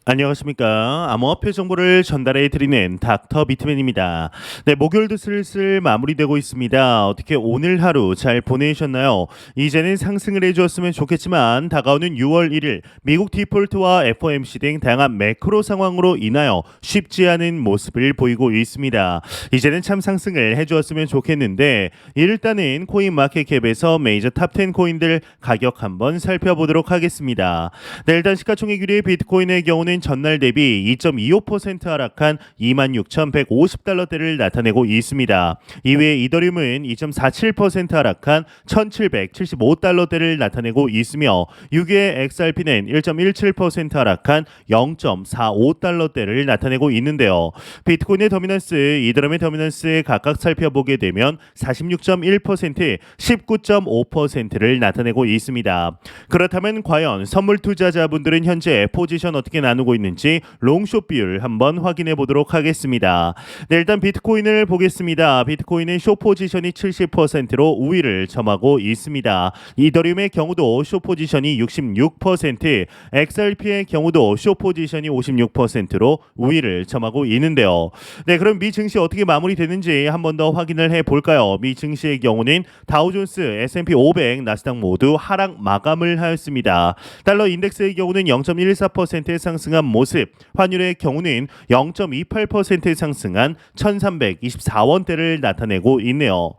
안녕하십니까. 암호화폐 정보를 전달해 드리는 닥터 비트맨입니다. 네, 목요일도 슬슬 마무리되고 있습니다. 어떻게 오늘 하루 잘 보내셨나요? 이제는 상승을 해주었으면 좋겠지만 다가오는 6월 1일 미국 디폴트와 FOMC 등 다양한 매크로 상황으로 인하여 쉽지 않은 모습을 보이고 있습니다. 이제는 참 상승을 해주었으면 좋겠는데 일단은 코인마켓캡에서 메이저 탑10 코인들 가격 한번 살펴보도록 하겠습니다. 네, 일단 시가총액 1위 비트코인의 경우는 전날 대비 2.25% 하락한 26,150달러대를 나타내고 있습니다. 이외에 이더리움은 2.47% 하락한 1,775달러대를 나타내고 있으며 6위의 XRP는 1.17% 하락한 0.45달러대를 나타내고 있는데요. 비트코인의 더미넌스, 이더리움의 더미넌스 각각 살펴보게 되면 46.1%, 19.5%를 나타내고 있습니다. 그렇다면 과연 선물 투자자분들은 현재 포지션 어떻게 나누고 있는지 롱숏 비율 한번 확인해 보도록 하겠습니다. 네, 일단 비트코인을 보겠습니다. 비트코인은 숏 포지션이 70%로 우위를 점하고 있습니다. 이더리움의 경우도 숏 포지션이 66%, XRP의 경우도 숏 포지션이 56%로 우위를 점하고 있는데요. 네, 그럼 미 증시 어떻게 마무리되는지 한번 더 확인을 해 볼까요? 미 증시의 경우는 다우존스, S&P 500, 나스닥 모두 하락 마감을 하였습니다. 달러 인덱스의 경우는 0.14% 상승한 모습, 환율의 경우는 0.28% 상승한 1,324원대를 나타내고 있네요.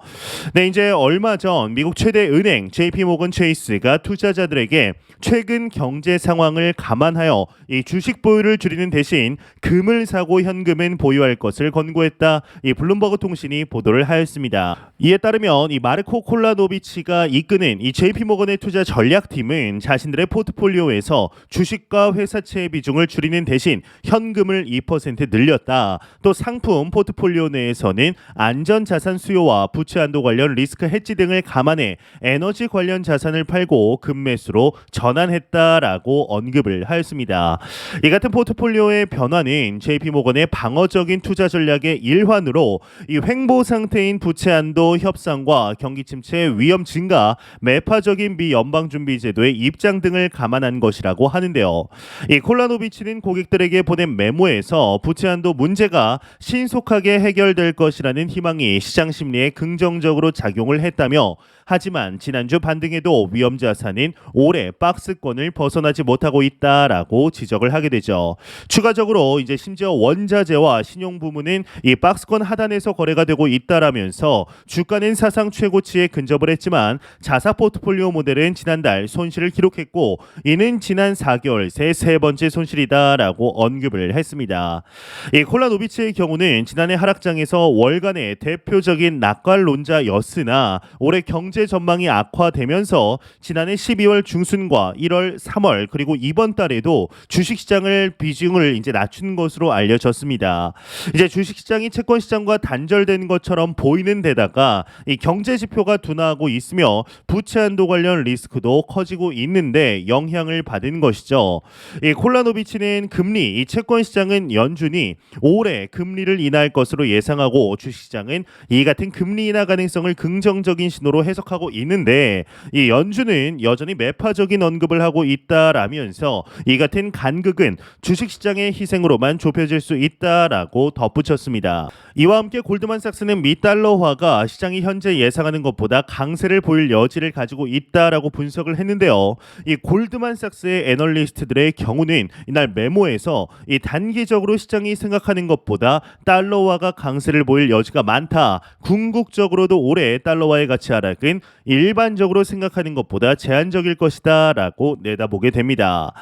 네, 이제 얼마 전 미국 최대 은행 JP모건 체이스가 투자자들에게 최근 경제 상황을 감안하여 이 주식 보유를 줄이는 대신 금을 사고 현금은 보유할 것을 권고했다. 이 블룸버그 통신이 보도를 하였습니다. 이에 따르면 이 마르코 콜라노비치가 이끄는 이 JP모건의 투자 전략팀은 자신들의 포트폴리오에서 주식과 회사채의 비중을 줄이는 대신 현금을 2% 늘렸다. 또 상품 포트폴리오 내에서는 안전자산 수요와 부채 한도 관련 리스크 해지 등을 감안해 에너지 관련 자산을 팔고 급매수로 전환했다라고 언급을 하였습니다. 이 같은 포트폴리오의 변화는 JP모건의 방어적인 투자 전략의 일환으로 이 횡보 상태인 부채 한도 협상과 경기 침체 위험 증가, 매파적인 미 연방준비제도의 입장 등을 감안한 것이라고 하는데요. 이 콜라노비치는 고객들에게 보낸 메모에서 부채 한도 문제가 신속하게 해결될 것이라는 희망이 시장 심리에 긍정적으로 작용을 했다며, 하지만 지난주 반등에도 위험 자산인 올해 박스권을 벗어나지 못하고 있다라고 지적을 하게 되죠. 추가적으로 이제 심지어 원자재와 신용 부문은 이 박스권 하단에서 거래가 되고 있다라면서 주가는 사상 최고치에 근접을 했지만 자사 포트폴리오 모델은 지난달 손실을 기록했고 이는 지난 4개월 새 세 번째 손실이다라고 언급을 했습니다. 이 콜라노비치의 경우는 지난해 하락장에서 월간의 대표적인 낙관론자였으나 올해 경제 전망이 악화되면서 지난해 12월 중순과 1월, 3월 그리고 이번 달에도 주식시장을 비중을 이제 낮춘 것으로 알려졌습니다. 이제 주식시장이 채권시장과 단절된 것처럼 보이는 데다가 이 경제 지표가 둔화하고 있으며 부채 한도 관련 리스크도 커지고 있는데 영향을 받은 것이죠. 이 콜라노비치는 금리, 이 채권시장은 연준이 올해 금리를 인하할 것으로 예상하고 주식시장은 이 같은 금리 인하 가능성을 긍정적인 신호로 해석하고 있는데 이 연준은 여전히 매파적인 언급을 하고 있다라면서 이 같은 간극은 주식시장의 희생으로만 좁혀질 수 있다라고 덧붙였습니다. 이와 함께 골드만삭스는 미 달러화가 시장이 현재 예상하는 것보다 강세를 보일 여지를 가지고 있다라고 분석을 했는데요. 이 골드만삭스의 애널리스트들의 경우는 이날 메모에서 이 단기적으로 시장이 생각하는 것보다 달러화가 강세를 보일 여지가 많다. 궁극적으로도 올해 달러화의 가치 하락은 일반적으로 생각하는 것보다 제한적일 것이다 라고 내다보게 됩니다.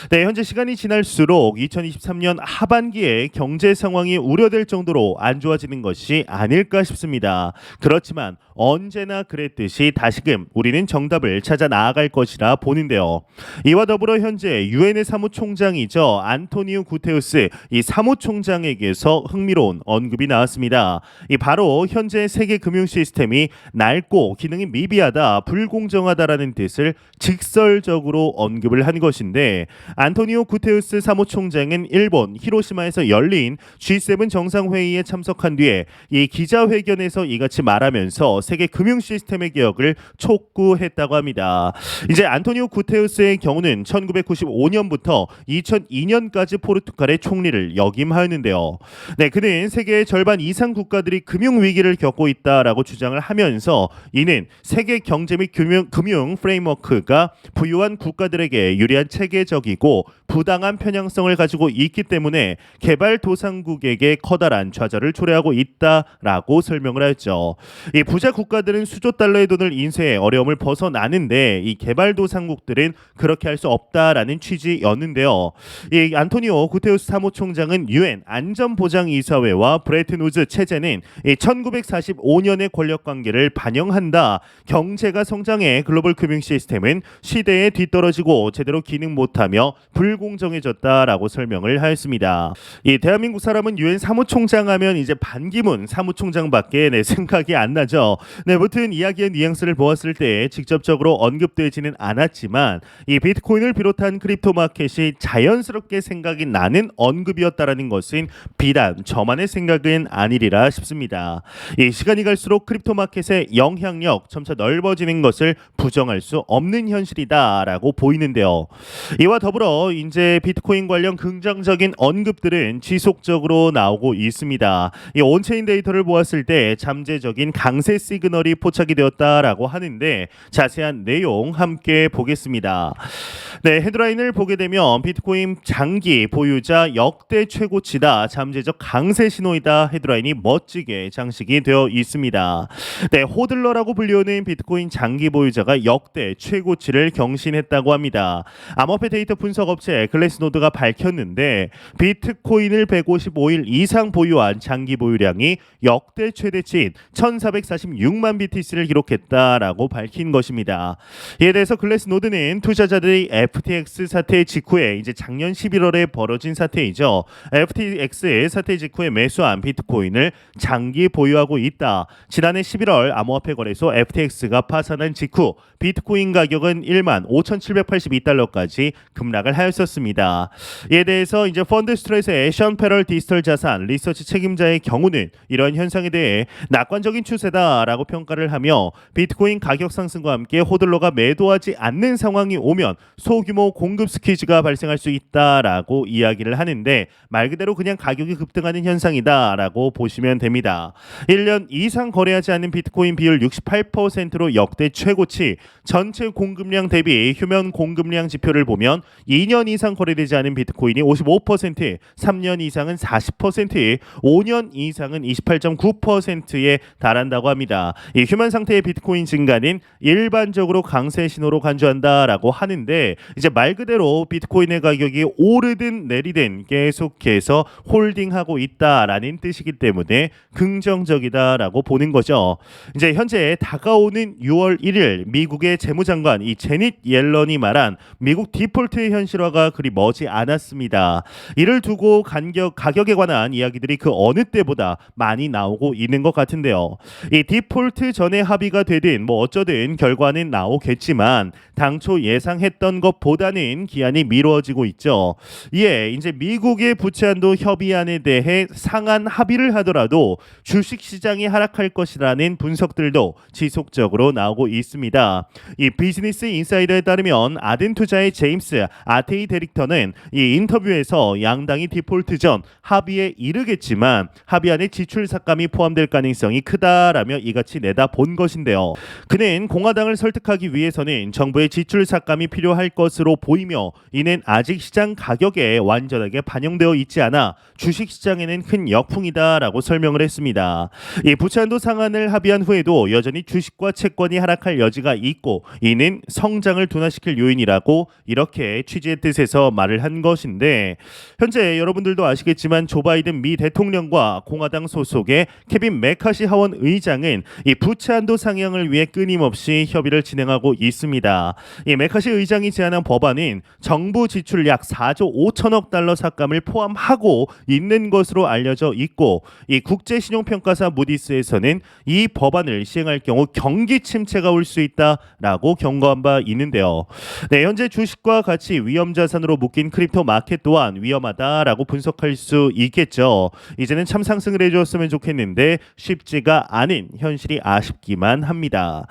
네, 현재 시간이 지날수록 2023년 하반기에 경제 상황이 우려될 정도로 안 좋아지는 것이 아닐까 싶습니다. 그렇지만 언제나 그랬듯이 다시금 우리는 정답을 찾아 나아갈 것이라 보는데요. 이와 더불어 현재 유엔의 사무총장이죠. 안토니오 구테우스 이 사무총장에게서 흥미로운 언급이 나왔습니다. 이 바로 현재 세계 금융 시스템이 낡고 기능이 미비하다, 불공정하다라는 뜻을 직설적으로 언급을 한 것인데, 안토니오 구테우스 사무총장은 일본 히로시마에서 열린 G7 정상회의에 참석한 뒤에 이 기자회견에서 이같이 말하면서 세계 금융 시스템의 개혁을 촉구했다고 합니다. 이제 안토니오 구테우스의 경우는 1995년부터 2002년까지 포르투갈의 총리를 역임하였는데요. 네, 그는 세계의 절반 이상 국가들이 금융 위기를 겪고 있다라고 주장을 하면서 이는 세계 경제 및 금융 프레임워크가 부유한 국가들에게 유리한 체계적이고 부당한 편향성을 가지고 있기 때문에 개발도상국에게 커다란 좌절을 초래하고 있다라고 설명을 하였죠. 이 부자 국가들은 수조 달러의 돈을 인쇄해 어려움을 벗어나는데 이 개발도상국들은 그렇게 할 수 없다라는 취지였는데요. 이 안토니오 구테우스 사무총장은 유엔 안전보장이사회와 브레튼 우즈 체제는 1945년의 권력관계를 반영한다. 경제가 성장해 글로벌 금융 시스템은 시대에 뒤떨어지고 제대로 기능 못하며 불공정해졌다라고 설명을 하였습니다. 이 대한민국 사람은 유엔 사무총장 하면 이제 반기문 사무총장밖에 생각이 안 나죠. 네, 무튼 이야기의 뉘앙스를 보았을 때 직접적으로 언급되지는 않았지만 이 비트코인을 비롯한 크립토 마켓이 자연스럽게 생각이 나는 언급이었다라는 것은 비단 저만의 생각은 아니리라 싶습니다. 이 시간이 갈수록 크립토 마켓의 영향력 점차 넓어지는 것을 부정할 수 없는 현실이다라고 보이는데요. 이와 더불어 이제 비트코인 관련 긍정적인 언급들은 지속적으로 나오고 있습니다. 이 온체인 데이터를 보았을 때 잠재적인 강세 시그널이 포착이 되었다라고 하는데 자세한 내용 함께 보겠습니다. 네, 헤드라인을 보게 되면 비트코인 장기 보유자 역대 최고치다, 잠재적 강세 신호이다 헤드라인이 멋지게 장식이 되어 있습니다. 네, 호들러라고 불리우는 비트코인 장기 보유자가 역대 최고치를 경신했다고 합니다. 암호화폐 데이터 분석 업체 글래스노드가 밝혔는데 비트코인을 155일 이상 보유한 장기 보유량이 역대 최대치인 1446만 BTC를 기록했다라고 밝힌 것입니다. 이에 대해서 글래스노드는 투자자들이 FTX 사태 직후에 이제 작년 11월에 벌어진 사태이죠. FTX 사태 직후에 매수한 비트코인을 장기 보유하고 있다. 지난해 11월 암호화폐 거래소 FTX가 파산한 직후 비트코인 가격은 15,782달러까지 급락을 하였었습니다. 이에 대해서 이제 펀드 스트레스의 션 페럴 디지털 자산 리서치 책임자의 경우는 이런 현상에 대해 낙관적인 추세다라고 평가를 하며 비트코인 가격 상승과 함께 호들러가 매도하지 않는 상황이 오면 소규모 공급 스퀴즈가 발생할 수 있다라고 이야기를 하는데 말 그대로 그냥 가격이 급등하는 현상이다라고 보시면 됩니다. 1년 이상 거래하지 않는 비트코인 비율 68%로 역대 최고치, 전체 공급량 대비 휴면 공급량 지표를 보면 2년 이상 거래되지 않은 비트코인이 55%, 3년 이상은 40%, 5년 이상은 28.9%에 달한다고 합니다. 이 휴면 상태의 비트코인 증가는 일반적으로 강세 신호로 간주한다라고 하는데 이제 말 그대로 비트코인의 가격이 오르든 내리든 계속해서 홀딩하고 있다라는 뜻이기 때문에 긍정적이다라고 보는 거죠. 이제 현재 다가오는 6월 1일 미국의 재무장관 이 제닛 옐런이 말한 미국 디폴트 현실화가 그리 머지 않았습니다. 이를 두고 가격에 관한 이야기들이 그 어느 때보다 많이 나오고 있는 것 같은데요. 이 디폴트 전에 합의가 되든 뭐 어쩌든 결과는 나오겠지만 당초 예상했던 것보다는 기한이 미뤄지고 있죠. 이에 이제 미국의 부채 한도 협의안에 대해 상한 합의를 하더라도 주식 시장이 하락할 것이라는 분석들도 지속적으로 나오고 있습니다. 이 비즈니스 인사이더에 따르면 아덴 투자의 제임스 아테이 디렉터는 이 인터뷰에서 양당이 디폴트 전 합의에 이르겠지만 합의안에 지출 삭감이 포함될 가능성이 크다라며 이같이 내다본 것인데요. 그는 공화당을 설득하기 위해서는 정부의 지출 삭감이 필요할 것으로 보이며 이는 아직 시장 가격에 완전하게 반영되어 있지 않아 주식 시장에는 큰 역풍이다라고 설명을 했습니다. 이 부채 한도 상한을 합의한 후에도 여전히 주식과 채권이 하락할 여지가 있고 이는 성장을 둔화시킬 요인이라고 이렇게 취지의 뜻에서 말을 한 것인데 현재 여러분들도 아시겠지만 조 바이든 미 대통령과 공화당 소속의 케빈 메카시 하원 의장은 이 부채 한도 상향을 위해 끊임없이 협의를 진행하고 있습니다. 이 메카시 의장이 제안한 법안은 정부 지출 약 4조 5천억 달러 삭감을 포함하고 있는 것으로 알려져 있고 이 국제신용평가사 무디스에서는 이 법안을 시행할 경우 경기 침체가 올 수 있다라고 경고한 바 있는데요. 네, 현재 주식과 같이 위험 자산으로 묶인 크립토 마켓 또한 위험하다라고 분석할 수 있겠죠. 이제는 참 상승을 해줬으면 좋겠는데 쉽지가 않은 현실 현실이 아쉽기만 합니다.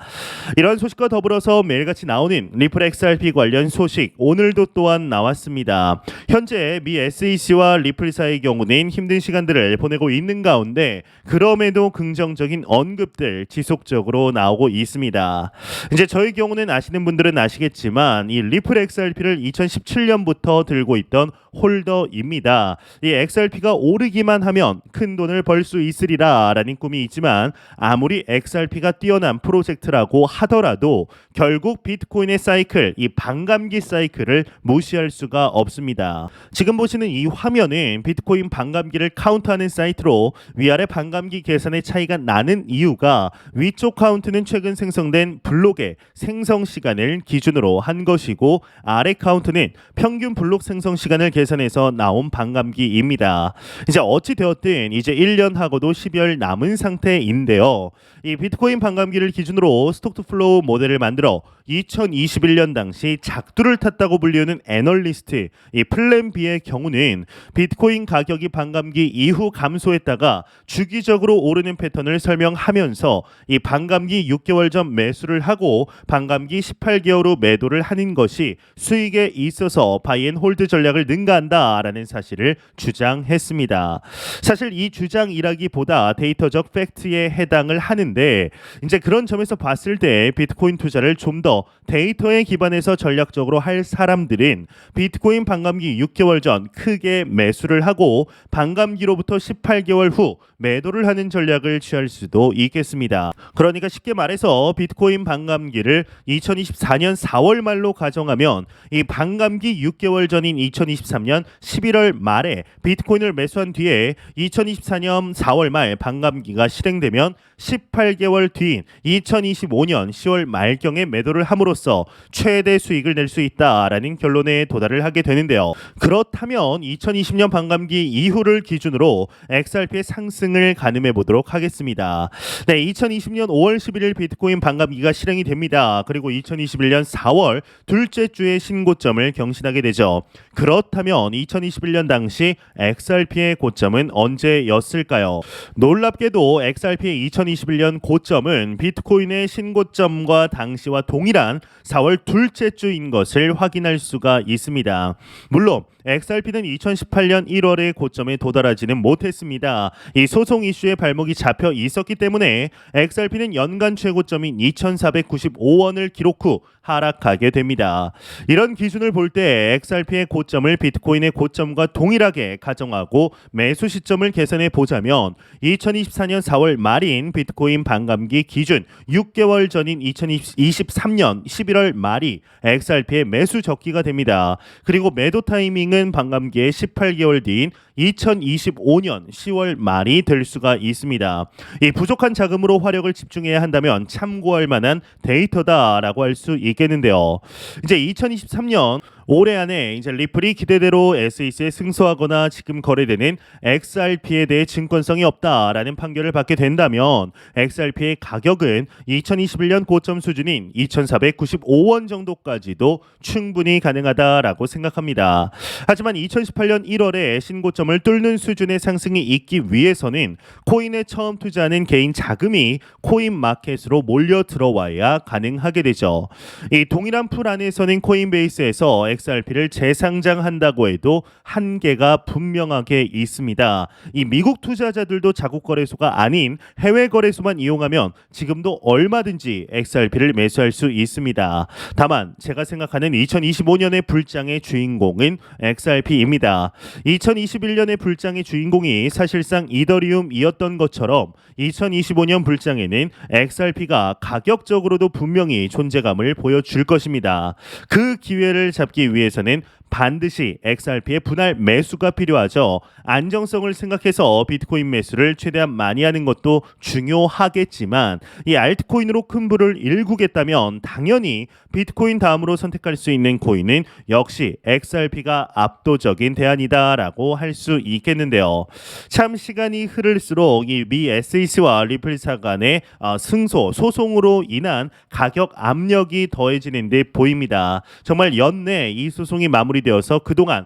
이런 소식과 더불어서 매일같이 나오는 리플 XRP 관련 소식 오늘도 또한 나왔습니다. 현재 미 SEC와 리플사의 경우는 힘든 시간들을 보내고 있는 가운데 그럼에도 긍정적인 언급들 지속적으로 나오고 있습니다. 이제 저희 경우는 아시는 분들은 아시겠지만 이 리플 XRP를 2017년부터 들고 있던 홀더입니다. 이 XRP가 오르기만 하면 큰 돈을 벌 수 있으리라라는 꿈이 있지만 아무리 XRP가 뛰어난 프로젝트라고 하더라도 결국 비트코인의 사이클, 이 반감기 사이클을 무시할 수가 없습니다. 지금 보시는 이 화면은 비트코인 반감기를 카운트하는 사이트로 위아래 반감기 계산의 차이가 나는 이유가 위쪽 카운트는 최근 생성된 블록의 생성 시간을 기준으로 한 것이고 아래 카운트는 평균 블록 생성 시간을 계산해서 나온 반감기입니다. 이제 어찌 되었든 이제 1년하고도 12월 남은 상태인데요. 이 비트코인 반감기를 기준으로 스톡 투 플로우 모델을 만들어 2021년 당시 작두를 탔다고 불리우는 애널리스트 이 플랜 B의 경우는 비트코인 가격이 반감기 이후 감소했다가 주기적으로 오르는 패턴을 설명하면서 이 반감기 6개월 전 매수를 하고 반감기 18개월 후 매도를 하는 것이 수익에 있어서 바이앤홀드 전략을 능가한다라는 사실을 주장했습니다. 사실 이 주장이라기보다 데이터적 팩트에 해당을 하는데 이제 그런 점에서 봤을 때 비트코인 투자를 좀 더 데이터에 기반해서 전략적으로 할 사람들은 비트코인 반감기 6개월 전 크게 매수를 하고 반감기로부터 18개월 후 매도를 하는 전략을 취할 수도 있겠습니다. 그러니까 쉽게 말해서 비트코인 반감기를 2024년 4월 말로 가정하면 이 반감기 6개월 전인 2023년 11월 말에 비트코인을 매수한 뒤에 2024년 4월 말 반감기가 실행되면 18개월 뒤인 2025년 10월 말경에 매도를 함으로써 최대 수익을 낼 수 있다라는 결론에 도달을 하게 되는데요. 그렇다면 2020년 반감기 이후를 기준으로 XRP의 상승을 가늠해 보도록 하겠습니다. 네, 2020년 5월 11일 비트코인 반감기가 실행이 됩니다. 그리고 2021년 4월 둘째 주에 신고점을 경신하게 되죠. 그렇다면 2021년 당시 XRP의 고점은 언제였을까요? 놀랍게도 XRP의 2021년 고점은 비트코인의 신고점과 당시와 동일한 4월 둘째 주인 것을 확인할 수가 있습니다. 물론 XRP는 2018년 1월에 고점에 도달하지는 못했습니다. 이 소송 이슈에 발목이 잡혀 있었기 때문에 XRP는 연간 최고점인 2,495원을 기록 후 하락하게 됩니다. 이런 기준을 볼 때 XRP의 고점을 비트코인의 고점과 동일하게 가정하고 매수 시점을 계산해 보자면 2024년 4월 말인 비트코인 반감기 기준 6개월 전인 2023년 11월 말이 XRP의 매수 적기가 됩니다. 그리고 매도 타이밍은 반감기의 18개월 뒤인 2025년 10월 말이 될 수가 있습니다. 이 부족한 자금으로 화력을 집중해야 한다면 참고할 만한 데이터다라고 할 수 있겠는데요. 이제 2023년 올해 안에 이제 리플이 기대대로 SEC에 승소하거나 지금 거래되는 XRP에 대해 증권성이 없다라는 판결을 받게 된다면 XRP의 가격은 2021년 고점 수준인 2,495원 정도까지도 충분히 가능하다라고 생각합니다. 하지만 2018년 1월에 신고점을 뚫는 수준의 상승이 있기 위해서는 코인에 처음 투자하는 개인 자금이 코인 마켓으로 몰려 들어와야 가능하게 되죠. 이 동일한 풀 안에서는 코인베이스에서 XRP를 재상장한다고 해도 한계가 분명하게 있습니다. 이 미국 투자자들도 자국 거래소가 아닌 해외 거래소만 이용하면 지금도 얼마든지 XRP를 매수할 수 있습니다. 다만 제가 생각하는 2025년의 불장의 주인공은 XRP입니다. 2021년의 불장의 주인공이 사실상 이더리움이었던 것처럼 2025년 불장에는 XRP가 가격적으로도 분명히 존재감을 보여줄 것입니다. 그 기회를 잡기 위해서는 반드시 XRP의 분할 매수가 필요하죠. 안정성을 생각해서 비트코인 매수를 최대한 많이 하는 것도 중요하겠지만 이 알트코인으로 큰 부를 일구겠다면 당연히 비트코인 다음으로 선택할 수 있는 코인은 역시 XRP가 압도적인 대안이다라고 할 수 있겠는데요. 참 시간이 흐를수록 이 미 SEC와 리플사 간의 승소, 소송으로 인한 가격 압력이 더해지는 데 보입니다. 정말 연내 이 소송이 마무리되어서 그동안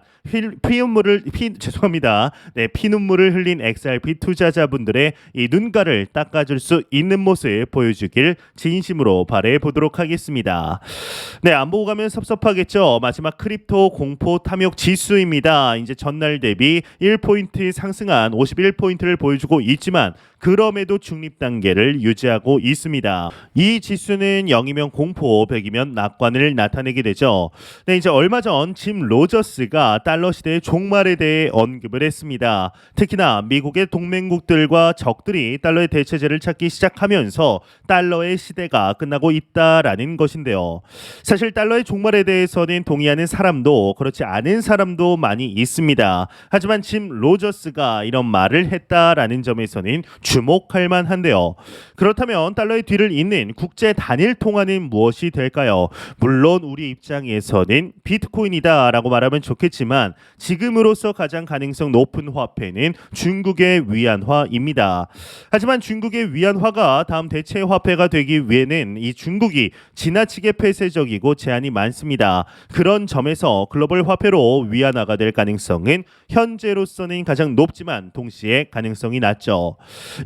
피눈물을 흘린 XRP 투자자분들의 이 눈가를 닦아줄 수 있는 모습 보여주길 진심으로 바래 보도록 하겠습니다. 네, 안 보고 가면 섭섭하겠죠. 마지막 크립토 공포 탐욕 지수입니다. 이제 전날 대비 1포인트 상승한 51포인트를 보여주고 있지만 그럼에도 중립 단계를 유지하고 있습니다. 이 지수는 0이면 공포, 100이면 낙관을 나타내게 되죠. 네, 이제 얼마 전 짐 로저스가 달러 시대의 종말에 대해 언급을 했습니다. 특히나 미국의 동맹국들과 적들이 달러의 대체제를 찾기 시작하면서 달러의 시대가 끝나고 있다라는 것인데요. 사실 달러의 종말에 대해서는 동의하는 사람도 그렇지 않은 사람도 많이 있습니다. 하지만 짐 로저스가 이런 말을 했다라는 점에서는 주목할 만한데요. 그렇다면 달러의 뒤를 잇는 국제 단일 통화는 무엇이 될까요? 물론 우리 입장에서는 비트코인이다라고 말하면 좋겠지만 지금으로서 가장 가능성 높은 화폐는 중국의 위안화입니다. 하지만 중국의 위안화가 다음 대체 화폐가 되기 위해는 이 중국이 지나치게 폐쇄적이고 제한이 많습니다. 그런 점에서 글로벌 화폐로 위안화가 될 가능성은 현재로서는 가장 높지만 동시에 가능성이 낮죠.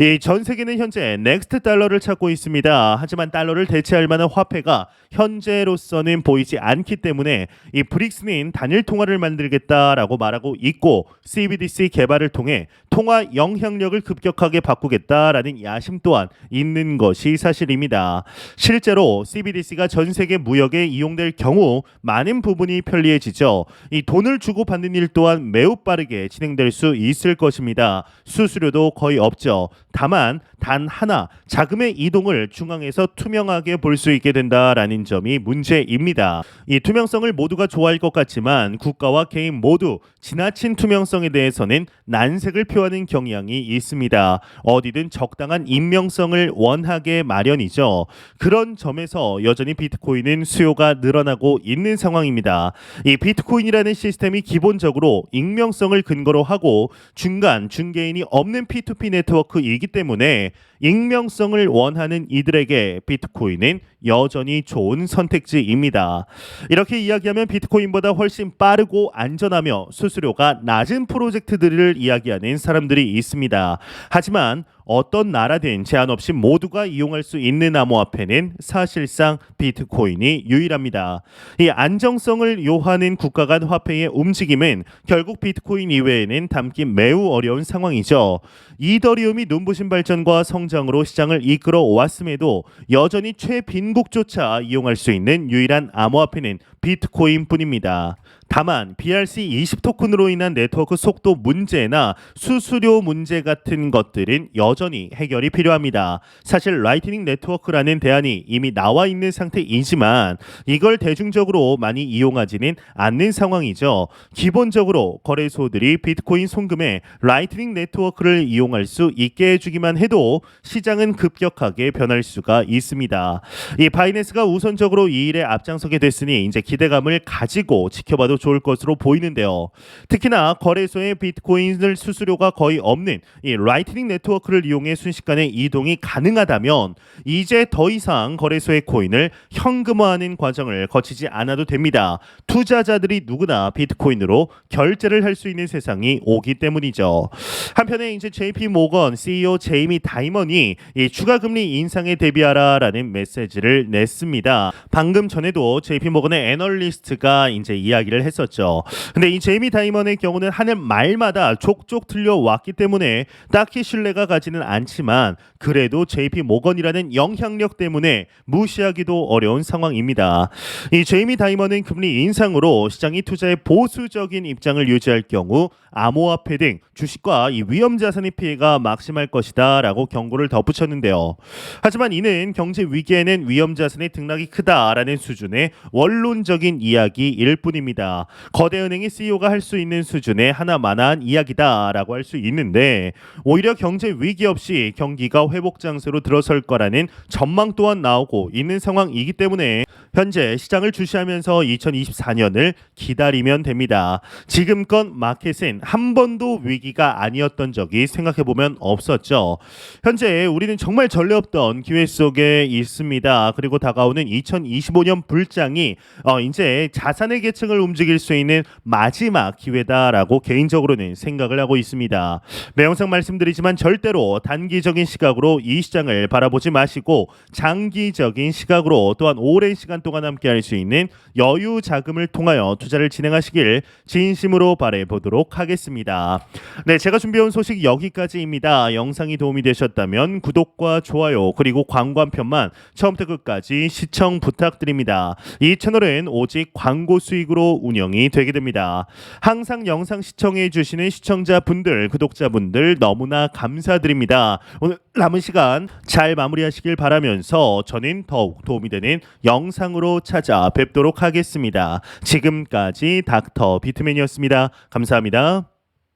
이 전 세계는 현재 넥스트 달러를 찾고 있습니다. 하지만 달러를 대체할 만한 화폐가 현재로서는 보이지 않기 때문에 이 브릭스는 단일 통화를 만들겠다라고 말하고 있고 CBDC 개발을 통해 통화 영향력을 급격하게 바꾸겠다라는 야심 또한 있는 것이 사실입니다. 실제로 CBDC가 전 세계 무역에 이용될 경우 많은 부분이 편리해지죠. 이 돈을 주고 받는 일 또한 매우 빠르게 진행될 수 있을 것입니다. 수수료도 거의 없죠. 다만 단 하나 자금의 이동을 중앙에서 투명하게 볼 수 있게 된다라는 점이 문제입니다. 이 투명성을 모두가 좋아할 것 같지만 국가와 개인 모두 지나친 투명성에 대해서는 난색을 표하는 경향이 있습니다. 어디든 적당한 익명성을 원하게 마련이죠. 그런 점에서 여전히 비트코인은 수요가 늘어나고 있는 상황입니다. 이 비트코인이라는 시스템이 기본적으로 익명성을 근거로 하고 중간 중개인이 없는 P2P 네트워크이기 때문에 익명성을 원하는 이들에게 비트코인은 여전히 좋은 선택지입니다. 이렇게 이야기하면 비트코인보다 훨씬 빠르고 안전하며 수수료가 낮은 프로젝트들을 이야기하는 사람들이 있습니다. 하지만 어떤 나라든 제한 없이 모두가 이용할 수 있는 암호화폐는 사실상 비트코인이 유일합니다. 이 안정성을 요하는 국가 간 화폐의 움직임은 결국 비트코인 이외에는 담기 매우 어려운 상황이죠. 이더리움이 눈부신 발전과 성장으로 시장을 이끌어 왔음에도 여전히 최빈국조차 이용할 수 있는 유일한 암호화폐는 비트코인뿐입니다. 다만 BRC20 토큰으로 인한 네트워크 속도 문제나 수수료 문제 같은 것들은 여전히 해결이 필요합니다. 사실 라이트닝 네트워크라는 대안이 이미 나와 있는 상태이지만 이걸 대중적으로 많이 이용하지는 않는 상황이죠. 기본적으로 거래소들이 비트코인 송금에 라이트닝 네트워크를 이용할 수 있게 해주기만 해도 시장은 급격하게 변할 수가 있습니다. 이 바이낸스가 우선적으로 이 일에 앞장서게 됐으니 이제 기대감을 가지고 지켜봐도 좋을 것으로 보이는데요. 특히나 거래소에 비트코인을 수수료가 거의 없는 이 라이트닝 네트워크를 이용해 순식간에 이동이 가능하다면 이제 더 이상 거래소의 코인을 현금화하는 과정을 거치지 않아도 됩니다. 투자자들이 누구나 비트코인으로 결제를 할 수 있는 세상이 오기 때문이죠. 한편에 이제 JP 모건 CEO 제이미 다이먼이 이 추가 금리 인상에 대비하라라는 메시지를 냈습니다. 방금 전에도 JP 모건의 애널리스트가 이제 이야기를 했었죠. 근데 이 제이미 다이먼의 경우는 하는 말마다 족족 들려왔기 때문에 딱히 신뢰가 가지는 않지만 그래도 JP 모건이라는 영향력 때문에 무시하기도 어려운 상황입니다. 이 제이미 다이먼은 금리 인상으로 시장이 투자에 보수적인 입장을 유지할 경우 암호화폐 등 주식과 이 위험 자산의 피해가 막심할 것이다 라고 경고를 덧붙였는데요. 하지만 이는 경제 위기에는 위험 자산의 등락이 크다라는 수준의 원론적인 이야기일 뿐입니다. 거대 은행의 CEO가 할 수 있는 수준의 하나만한 이야기다라고 할 수 있는데 오히려 경제 위기 없이 경기가 회복 장세로 들어설 거라는 전망 또한 나오고 있는 상황이기 때문에 현재 시장을 주시하면서 2024년을 기다리면 됩니다. 지금껏 마켓은 한 번도 위기가 아니었던 적이 생각해보면 없었죠. 현재 우리는 정말 전례 없던 기회 속에 있습니다. 그리고 다가오는 2025년 불장이 이제 자산의 계층을 움직일 수 있는 마지막 기회다라고 개인적으로는 생각을 하고 있습니다. 매 영상 말씀드리지만 절대로 단기적인 시각으로 이 시장을 바라보지 마시고 장기적인 시각으로 또한 오랜 시간 동안 함께할 수 있는 여유 자금을 통하여 투자를 진행하시길 진심으로 바라보도록 하겠습니다. 네, 제가 준비해온 소식 여기까지입니다. 영상이 도움이 되셨다면 구독과 좋아요 그리고 광고편만 처음부터 끝까지 시청 부탁드립니다. 이 채널은 오직 광고 수익으로 운영이 되게 됩니다. 항상 영상 시청해 주시는 시청자분들, 구독자분들 너무나 감사드립니다. 오늘 남은 시간 잘 마무리하시길 바라면서 저는 더욱 도움이 되는 영상으로 찾아뵙도록 하겠습니다. 지금까지 닥터 비트맨이었습니다. 감사합니다.